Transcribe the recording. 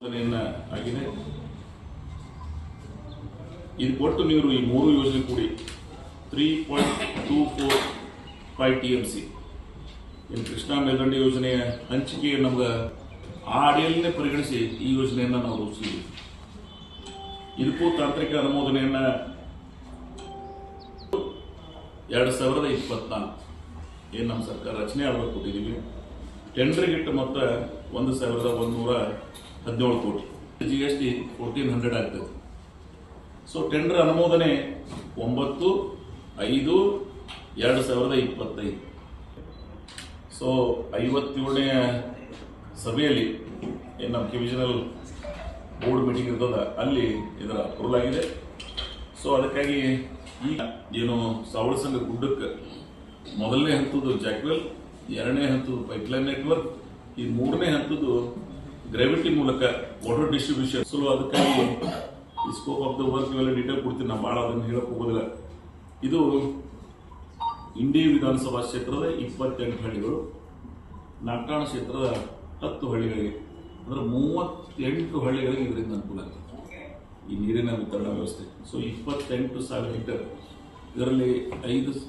ಆಗಿದೆ. ಇದು ಕೊಟ್ಟು ನೀರು ಈ ಮೂರು ಯೋಜನೆ ಕೂಡಿ 3.245 TMC ಇನ್ನು ಕೃಷ್ಣಾ ಮೇಲ್ದಂಡೆ ಯೋಜನೆಯ ಹಂಚಿಕೆ ನಮ್ಗೆ ಆ ಅಡಿಯಲ್ಲೇ ಪರಿಗಣಿಸಿ ಈ ಯೋಜನೆಯನ್ನು ನಾವು ರೂಪಿಸಿದ್ವಿ. ಇದಕ್ಕೂ ತಾಂತ್ರಿಕ ಅನುಮೋದನೆಯನ್ನ 2024 ಏನು ನಮ್ಮ ಸರ್ಕಾರ ರಚನೆ ಆಗಬೇಕು ಕೊಟ್ಟಿದ್ದೀವಿ. ಟೆಂಡರ್ಗಿಟ್ಟು ಮೊತ್ತ 1,117 ಕೋಟಿ, GST 1400 ಆಗ್ತದೆ. ಸೊ ಟೆಂಡರ್ ಅನುಮೋದನೆ 9/5/2025. ಸೊ 57ನೇ ಸಭೆಯಲ್ಲಿ ಏನು ನಮ್ಮ ಡಿವಿಷನಲ್ ಬೋರ್ಡ್ ಮೀಟಿಂಗ್ ಇರ್ತದ ಅಲ್ಲಿ ಇದರ ಅಪ್ರೂವಲ್ ಆಗಿದೆ. ಸೊ ಅದಕ್ಕಾಗಿ ಈಗ ಏನು ಸಾವಳ ಸಂಘ ಗುಡ್ಡಕ್ಕೆ ಮೊದಲನೇ ಹಂತದ್ದು ಜಾಕ್ವೆಲ್, ಎರಡನೇ ಹಂತದ್ದು ಪೈಪ್ಲೈನ್ ನೆಟ್ವರ್ಕ್, ಈ ಮೂರನೇ ಹಂತದ್ದು ಗ್ರಾವಿಟಿ ಮೂಲಕ ವಾಟರ್ ಡಿಸ್ಟ್ರಿಬ್ಯೂಷನ್. ಸೊ ಅದಕ್ಕಾಗಿ ಈ ಸ್ಕೋಪ್ ಆಫ್ ದ ವರ್ಕ್ ಇವೆಲ್ಲ ಡೀಟೇಲ್ ಕೊಡ್ತೀನಿ, ನಾವು ಭಾಳ ಅದನ್ನು ಹೇಳಕ್ ಹೋಗೋದಿಲ್ಲ. ಇದು ಇಂಡಿ ವಿಧಾನಸಭಾ ಕ್ಷೇತ್ರದ 28 ಹಳ್ಳಿಗಳು, ನಾಗಠಾಣ ಕ್ಷೇತ್ರದ 10 ಹಳ್ಳಿಗಳಿಗೆ, ಅಂದ್ರೆ 38 ಹಳ್ಳಿಗಳಿಗೆ ಇದರಿಂದ ಅನುಕೂಲ ಆಗಿದೆ ಈ ನೀರಿನ ವಿತರಣಾ ವ್ಯವಸ್ಥೆ. ಸೊ 28,000 ಹೆಕ್ಟೇರ್, ಇದರಲ್ಲಿ 50